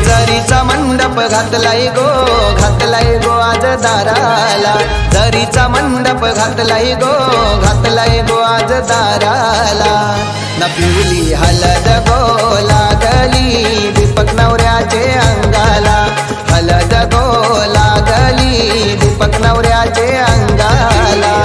जरीचा मंडप घातलाय गो आज दाराला, जरीचा मंडप घातलाय गो आज दाराला। न पिवली हलद गो लागली दीपक नवऱ्याचे अंगाला, हलद गो लागली दीपक नवऱ्याचे अंगाला।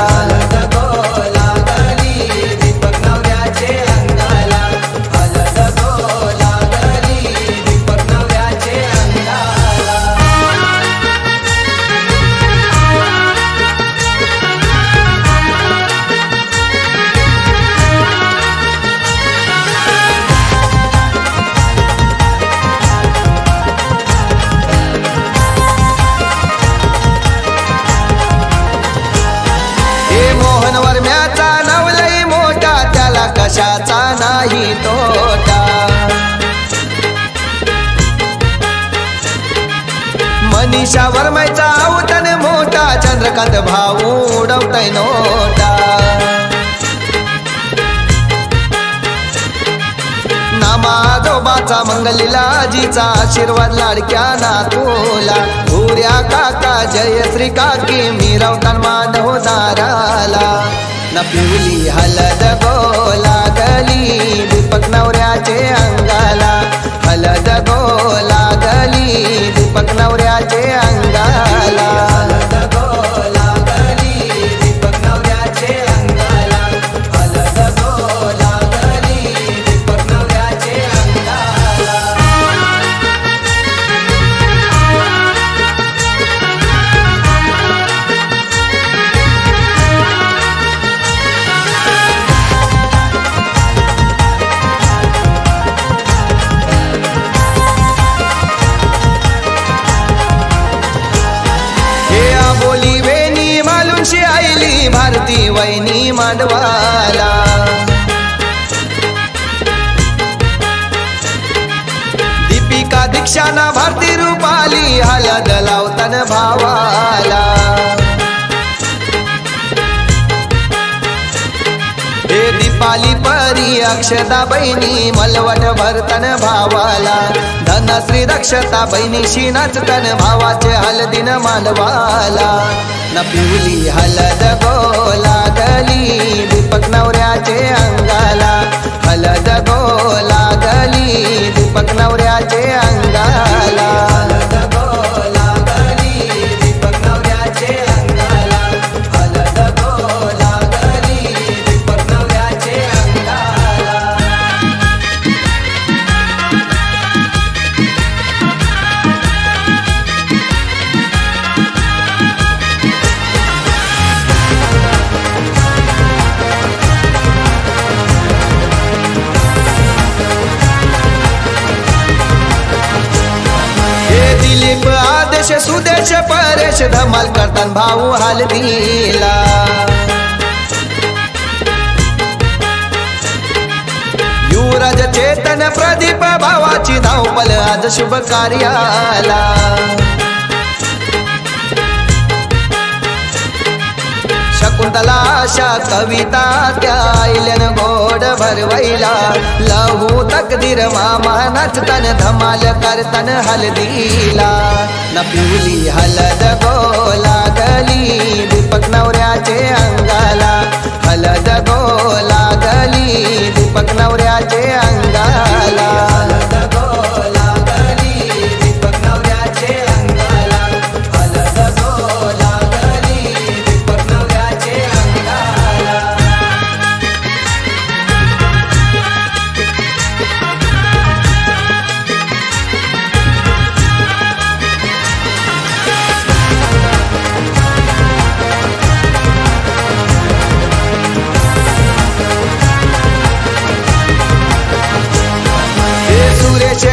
वरम्याचा नवलई मोठा त्याला कशाचा नाही तोटा। मनीषा वर्माचा अवतन मोठा चंद्रकांत भाऊ उडवतय नोटा। नामाजोबाचा मंगलीलाजीचा आशीर्वाद लाडक्या नातूला, भुऱ्या काका जयश्री काकी मिरवतान माधव दाराला। न पिवली हलद गो लागली दीपक नवऱ्याचे अंगाला, हलद गो लागली दीपक नवऱ्याचे अंगाला। बोली वेणी मालूनशी आईली भारती वैनी मांडवाला। दीपिका दीक्षाना भारती रूपाली हलद लावतन भावाला। हे दीपाली परी अक्षता बहिणी मलवट भरतन भावाला। धनश्री दक्षता बहिणीशी नाचतन भावाचे हलदीन मांडवाला। न पिवली हलद गो लागली दीपक नवऱ्याचे अंगाला, हलद गो लागली दीपक नवऱ्याचे अंगाला। दिलीप आदेश सुदेश परेश धमाल करतान भाऊ हलदीला। युवराज चेतन प्रदीप भावाची धावपल आज शुभ कार्याला। शकुंतला आशा कविता त्या आईल्यान गोड भरवैला। लहू तकदीर मामा नाचतन धमाल करतन हलदीला। न पिवली हलद गो लागली दीपक नवऱ्याचे अंगाला, हलद गो लागली दीपक नवऱ्याचे अंगाला।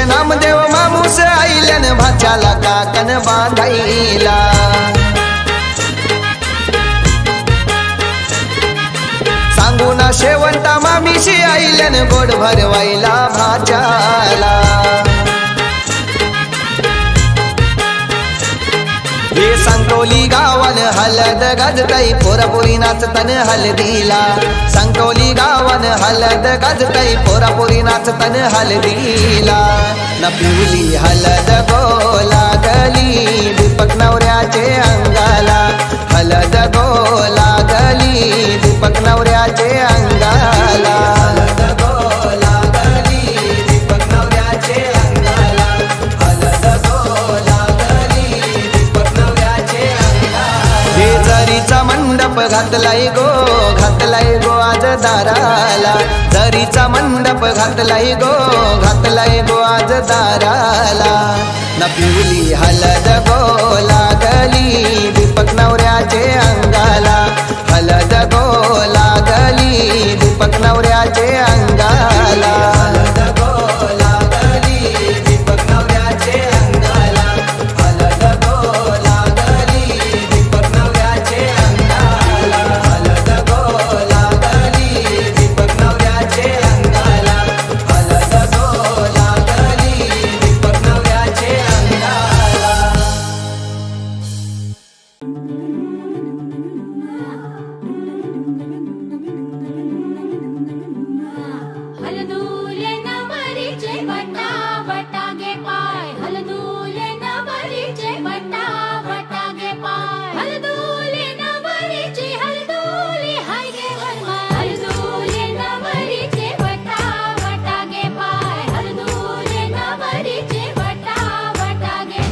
नामदेव मामूस आईल्यान भाच्याला काकन बांधाईला। सांगू ना शेवंता मामीशी आईल्यान गोड भरवायला भाच्याला। हे संकोली गावन हलद गजतई पोरापोरी नाचतन हलदीला। संकोली गावन हलद गजतई पोरापोरी नाचतन हलदीला। न पिवली हलद गो लागली दीपक नवऱ्याचे अंगाला हलद गो लागली दीपक नवऱ्याचे अंगाला हलद गो लागली दीपक नवऱ्याचे अंगाला हलद गो लागली दीपक नवऱ्याचे अंगाला जरीचा मंडप घातलाय गो आज दाराला जरीचा मंडप घातलाय गो आज दाराला न पिवली हलद गो लागली दीपक नवऱ्याचे अंगाला हलद गो लागली दीपक नवऱ्याचे अंगाला हलद गो लागली दीपक नवऱ्याचे अंगाला हलद गो लागली दीपक नवऱ्याचे अंगाला हलद गो लागली दीपक नवऱ्याचे अंगाला हलद गो लागली दीपक नवऱ्याचे अंगाला हलदूले नवरीचे वटा वटा गे पाय हलदूले नवरीचे वटा वटा गे पाय हलदूले नवरीचे हलदूले हाय गे वरमाय हलदूले नवरीचे वटा वटा गे पाय हलदूले नवरीचे वटा वटा गे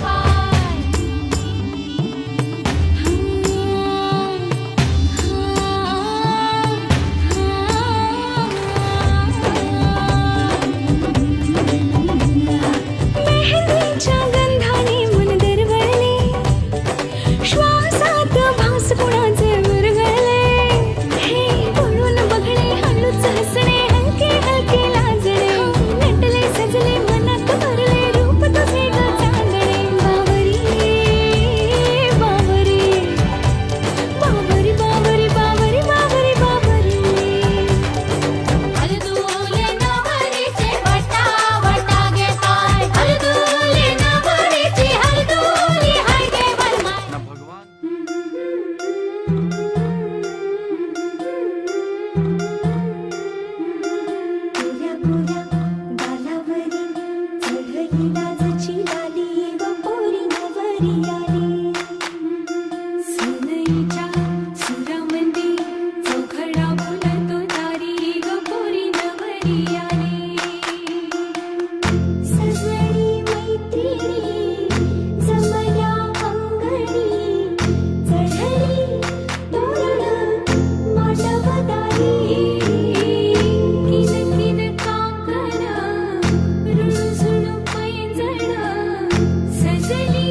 मेहंदीच्या गंधाने मन दरवळले श्वासात भास कुणाचे विरघळले हे बोलून बघणे हळूच हसणे हलके हलके लाजणे नटले सजले मनात भरले रूप तुझे ग चांदणे बावरी बावरी बावरी बावरी बावरी बावरी बावरी हलदूले नवरीचे वटा वटा गे पाय हलदूले नवरीचे हलदूले हाय गे वरमाय गोऱ्या गोऱ्या गालावरी चढली लाजची लाली व पोरी नवरी आली सुनईच्या सुरामध्ये चौघडा बोलतो दारी ग पोरी नवरी आली सजनी मैत्रिणी जमल्या अंगणी चढली तोरण मांडवदारी किन किन काकण रुणझुण पैंजण सजली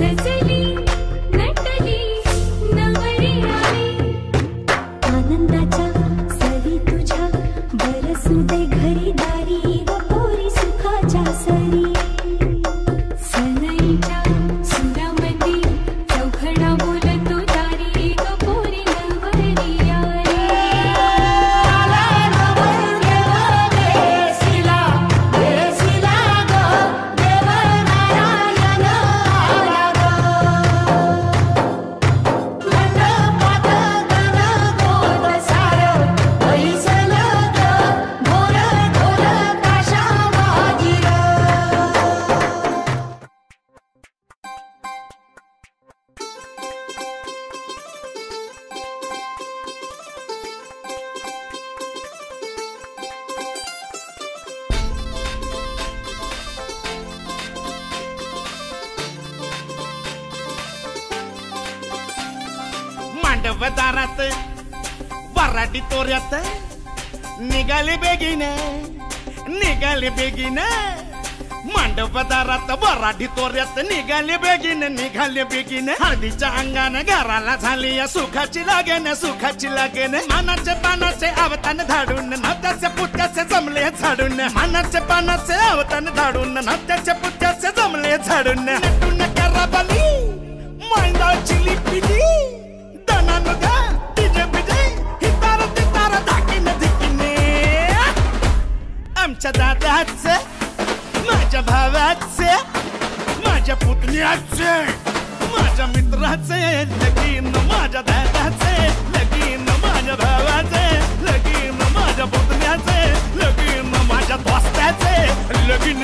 सजली नटली नवरी आली आनंदाच्या सरी तुझ्या बरसू दे घरी दारी व पोरी सुखाच्या सरी सनईच्या सुरामंदी चौघडा बोलतो दारी व पोरी नवरी आली मांडवदारात वराडी तोऱ्यात निघाले बेगीने मांडवदारात वराडी तोऱ्यात निघाले बेगीने हळदीच्या अंगाने घराला झाली या सुखाची लागेन मानाचे पानाचे आवतान धाडून नात्याचे पुत्याचे जमले झाडून मानाचे पानाचे आवतान धाडून नात्याचे पुत्याचे जमले झाडून नटून कराबली मांडाची लिपिली आमच्या दादाचे माझ्या भावाचे माझ्या पुतण्याचे माझ्या मित्राचे लगीन माझ्या दादाचे लगीन माझ्या भावाचे लगीन माझ्या पुतण्याचे लगीन माझ्या दोस्ताचे लगीन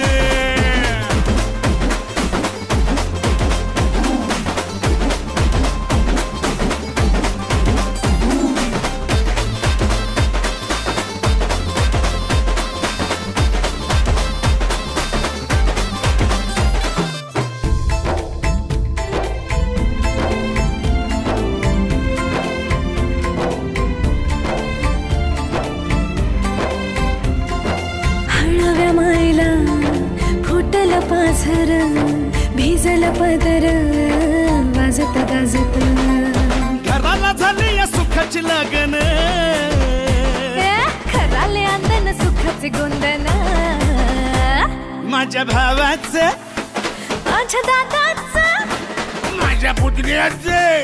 पाझर भिजल पदर वाजत गाजत घराला झाली या सुखाची लगन खराले अंदन सुखाचे गोंदन माझ्या भावाचे माझ्या दादाचे माझ्या पुतण्याचे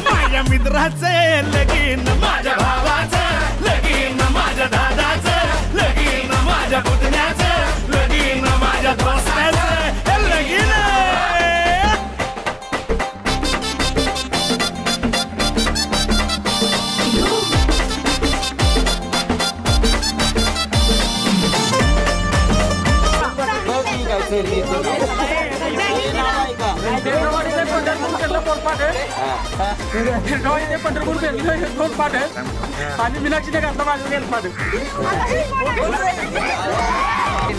माझ्या मित्राचे लगीन माझ्या भावाचे लगीन माझ्या दादाचे लगीन माझ्या पुतण्याचे लगीन माझ्या दोस्ताचे लगीन आणि मीनाक्षीने घातला माझ्या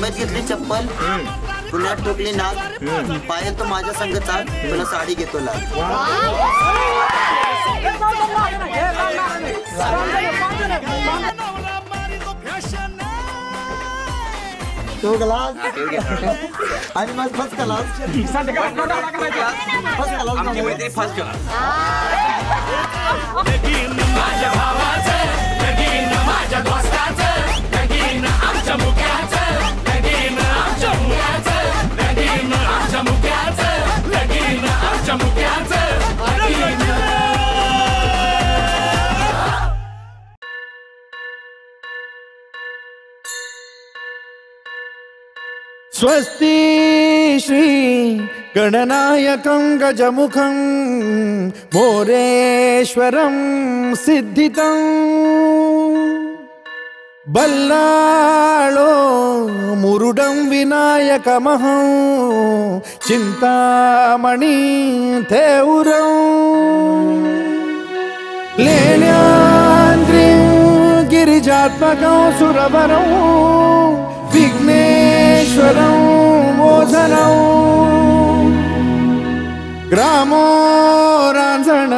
घेतली चप्पल पुण्यात ठोकली नाक पायल तो माझ्या संघाचा तुला साडी घेतो लाग तो ग्लास आणि मग फर्स्ट क्लास लगीन माझ्या भावाचं लगीन माझ्या दोस्ताचं लगीन आमच्या मुक्याचं लगीन आमच्या मुक्याचं लगीन आमच्या मुक्याचं लगीन आमच्या मुक्याचं लगीन स्वस्ति श्री गणनायकं गजमुखं मोरेश्वरं सिद्धितं बल्लाळो मुरुडं विनायकमहं चिंतामणि थेउरं लेण्याद्रिं गिरिजात्मकं सुरवरं विघ्नेश्वरं मोझनं ग्रामो रांझण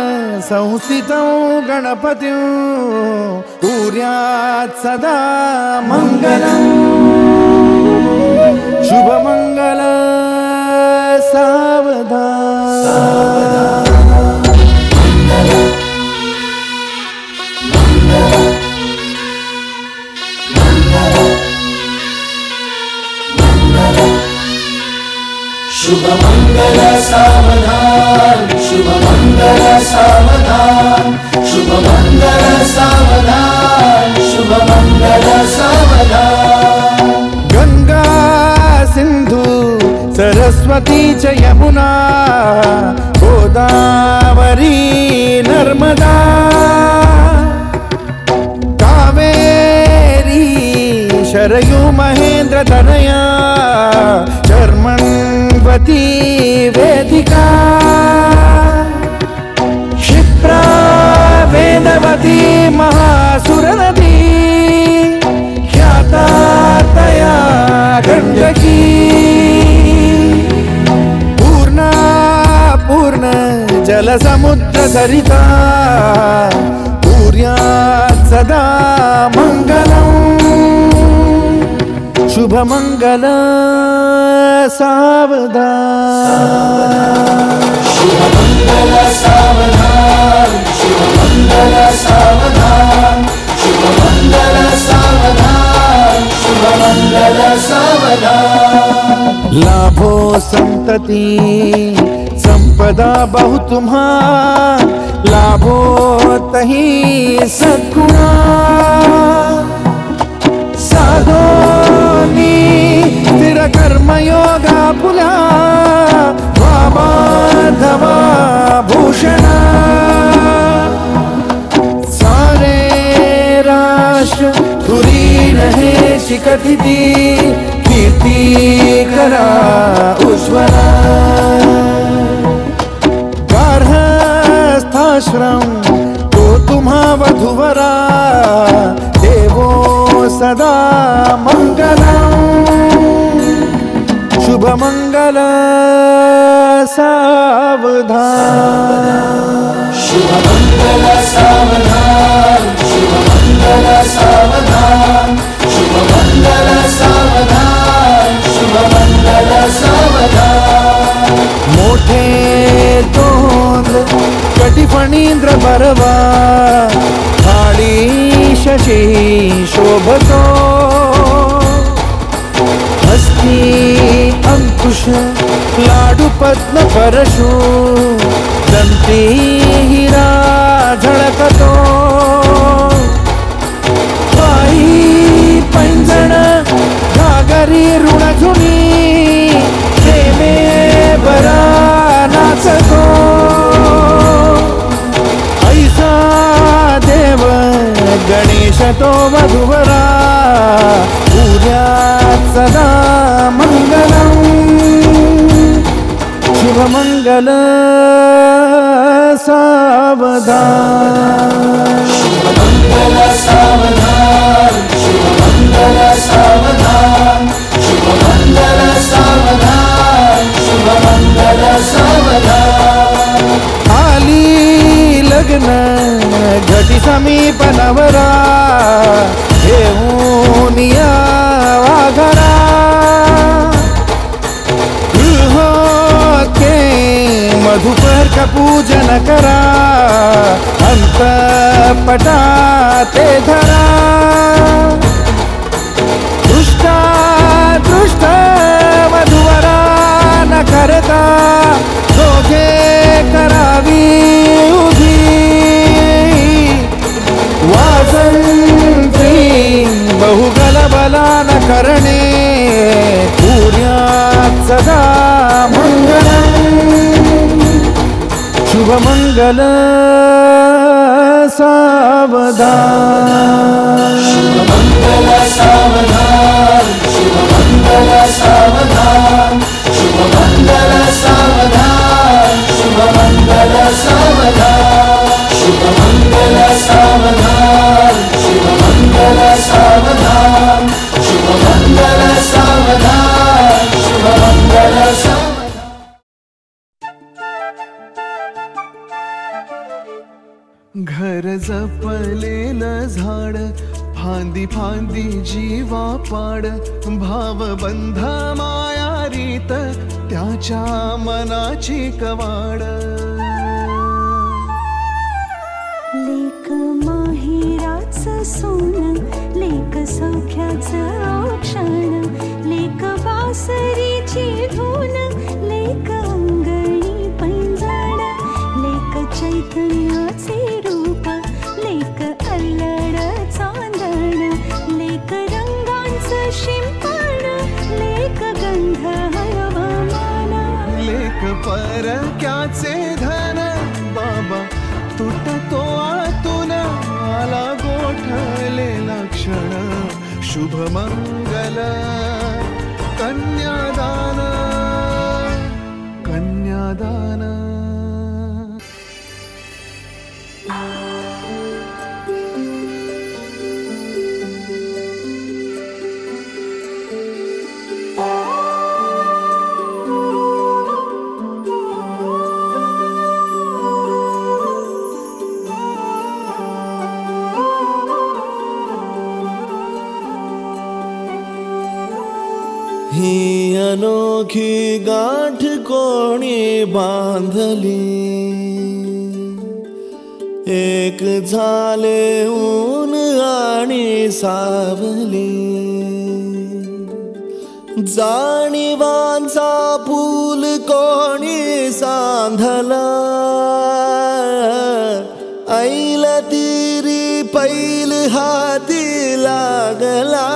संस्थितं गणपतिं कुर्यात् सदा मंगलं शुभमंगल सावधान शुभ मंगल सावधान, शुभ मंगल सावधान, शुभ मंगल सावधान, शुभ मंगल सावधान। गंगा सिंधु सरस्वती च यमुना गोदावरी नर्मदा कावेरी शरयू महेंद्र तनया चर्मण्वती वेदिका क्षिप्रा वेदवती महासुरनदी ख्याता तया गण्डकी पूर्णा पूर्ण जलसमुद्र सरिता कुर्यात् सदा मङ्गलम् शुभ मंगल सावधान, शुभ मंगल सावधान, शुभ मंगल सावधान, शुभ मंगल सावधान, शुभ मंगल सावधान। लाभो संतति संपदा बहु तुम्हार लाभो तही सद्गुणा साधोनी स्थिर कर्मयोगा पुला वामाधवा भूषणा सारे राष्ट्र धुरीन है शिकथिति कीर्ति करा उज्ज्वला गार्हस्थाश्रम तो तुम्हा वधुवरा देवो सदा मंगलम् शुभ मंगल सावधान, शुभ मंगल सावधान, शुभ मंगल सावधान, शुभ मंगल सावधान, शुभ मंगल सावधान। मोठे तोंड कटिफणींद्र बरवा थाळी शशी शोभतो हस्ती अंकुश लाडू पद्म परशु दंती हिरा झळकतो पायी पैंजण घागरी ऋणझुनी प्रेमे बरा नाचतो ऐसा देव गणेश तो वधुवरा पूज्यात् सदा मंगलम् शुभ मंगल सावधान, शुभ मंगल सावधान, शुभ मंगल सावधान, शुभ मंगल सावधान, शुभ मंगल सावधान। आली लग्न घटी समीप नवरा घेऊन यावा घरा गृहोके मधुपर का पूजन करा अंतपटा ते धरा दृष्टा दृष्ट वधुवरा न करता दोघे करावी उभी वासंती बहुगलबला न करणे पूर्यात् सदा मंगलम् शुभ मंगल सावधान, शुभ मंगल सावधान, शुभ मंगल सावधान, शुभ मंगल सावधान, शुभ मंगल सावधान, शुभ मंगल सावधान, शुभ मंगल सावधान, शुभ मंगल सावधान, शुभ मंगल सावधान। घर जपलेलं झाड फांदी फांदी जीवा पाड भावबंध माया रीत त्याच्या मनाची कवाड. लेक माहेराचं सोनं, लेक सौख्याचं औक्षण, लेक बासरीची धून, लेक अंगणी पैंजण, लेक चैतन्याचे रूप, लेक अल्लड चांदण, लेक रंगांचं शिंपण, लेक गंध हवामान, लेक परक्याचे धन, बाबा तुटतो आतून, आला गोठलेला क्षण. शुभ मंगल कन्यादान, कन्यादान. ही अनोखी गाठ कोणी बांधली, एक झाले ऊन आणि सावली. जाणीवांचा पूल कोणी सांधला, ऐल तिरी पैल हाती लागला.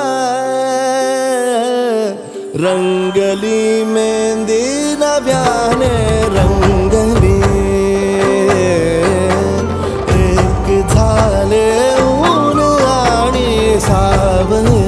रंगली मेहंदी नव्याने रंगली, एक झाले ऊन आणि सावली.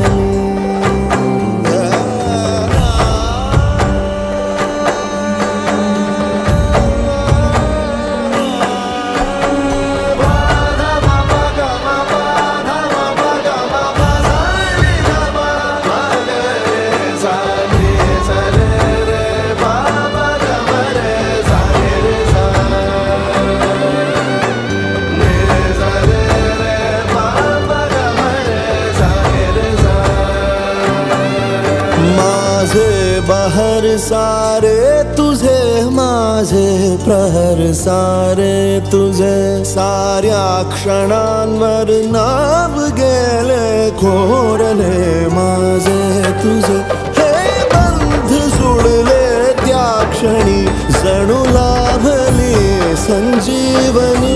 बहर सारे तुझे, माझे प्रहर सारे तुझे. साऱ्या क्षणांवर नाव गेले कोरले माझे तुझे. हे बंध सुडले त्या क्षणी, जणू लाभली संजीवनी.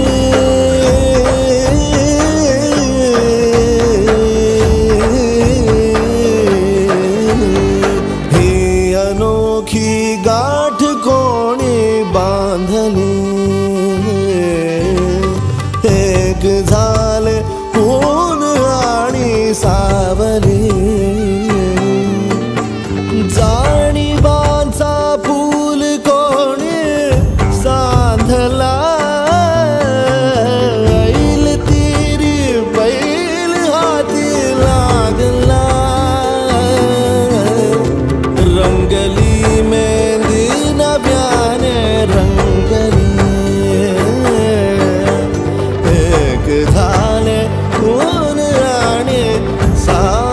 अनोखी गाठ कोणी बांधली, एक झाले ऊन आणि सावली. जाणीवांचा पूल कोणी सांधला, ऐल तिरी पैल हाती लागला. रंगली मेहंदी नव्याने रंगली, एक झाले ऊन आणि सावली.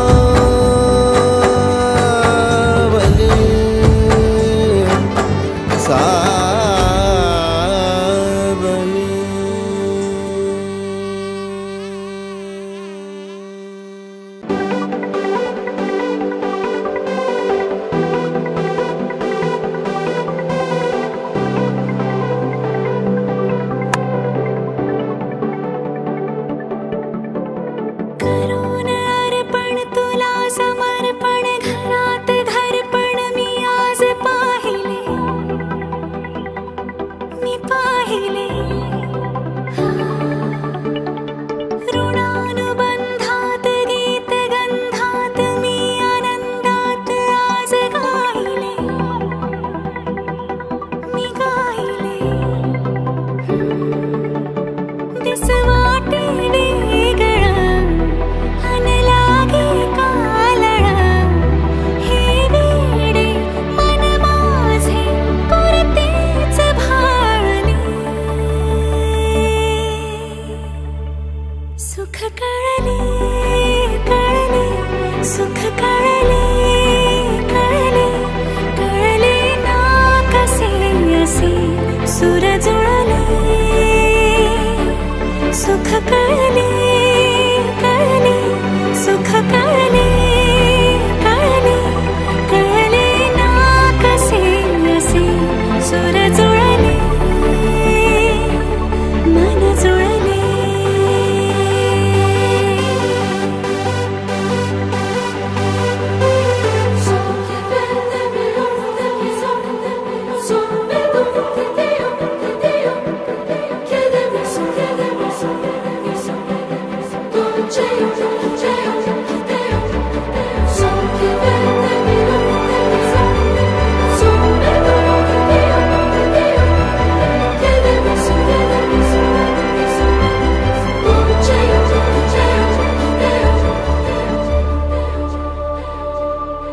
सावली. करून अर्पण तुला समर्पण, घरात घरपण मी आज पाहिले, मी पाहिले. ऋणानुबंधात गीत गंधात मी आनंदात आज गाहिले, मी गाहिले. दिस वाटे वेगळं अन लागे कालळं, हे वेडे मन माझे पुरतेच भाळले. सुर जुळले सुख कळले कळले सुख कळले कळले कळले ना कसे असे सुर जुळले मन जुळले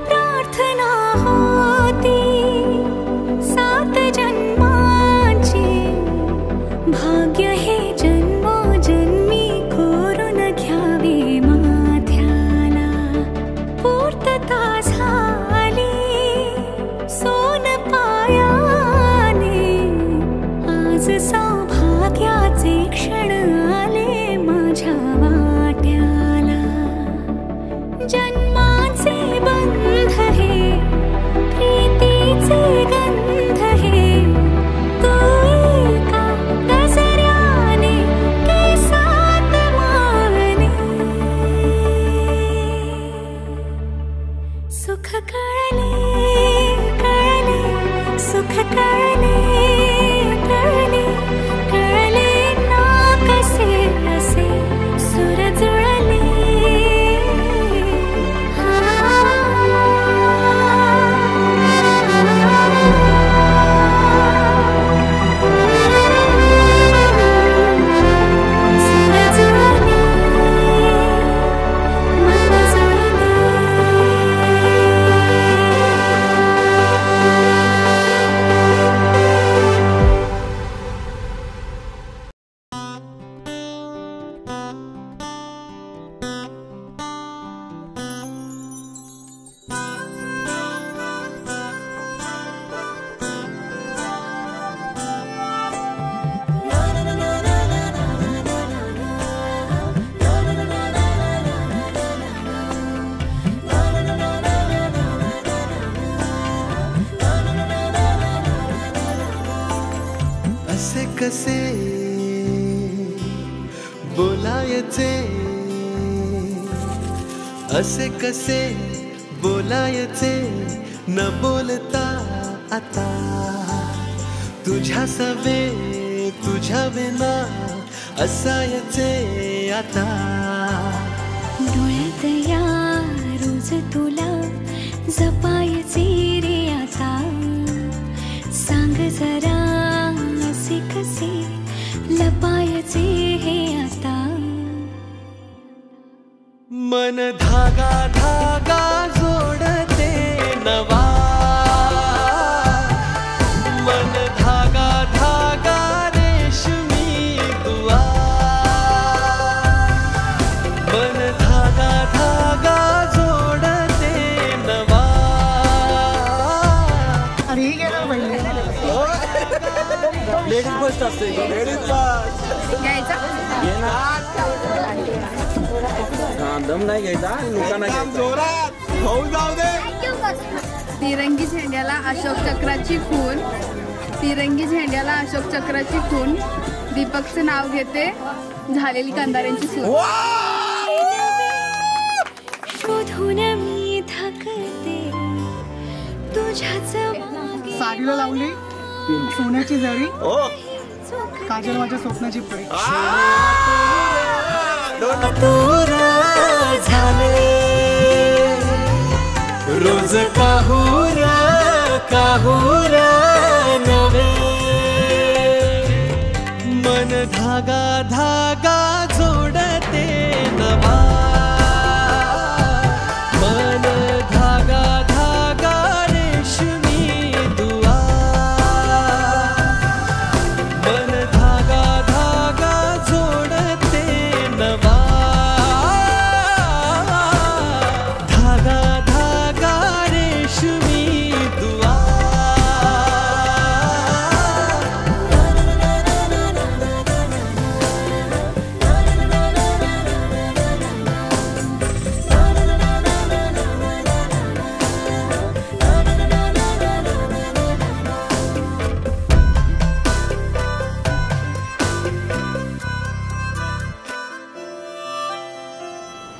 प्रार्थना होती 7 जन्माची भाग्य हे जन्मोजन्मी कोरून घ्यावे माथ्याला पूर्तता झाली सोन पायाने आज सौभाग्याचे क्षण आले माझ्या वाट्याला जन्माचे बंध हे प्रीतीचे गंध हे तू एका दसऱ्याने केसात माने सुख कळले कळले सुख कळले कळले कळले ना कसे असे सुर जुळले सुर जुळले मन जुळले असे कसे बोलायचे असे कसे बोलायचे न बोलता आता तुझ्या सवे तुझ्या विना असायचे आता डोळ्यात या रोज तुला जपायचे रे आता सांग जरा असे कसे लपायचे हे आता मन धागा धागा जोडते नवा मन धागा धागा रेशमी दुआ मन धागा धागा जोडते नवा अरे ही गेलं पहिले लेडीज फर्स्ट असते लेडीज दम नाही घ्यायचा लोकांना तिरंगी झेंड्याला अशोक चक्राची खून तिरंगी झेंड्याला अशोक चक्राची खून दीपकचं नाव घेते झालेली कंदाऱ्यांची सून शोधून मी थकते तुझ्याच साडीला लावली सोन्याची जरी काजल माझ्या स्वप्नाची परी दूर झाले रोज काहूर काहूर नवे मन धागा धागा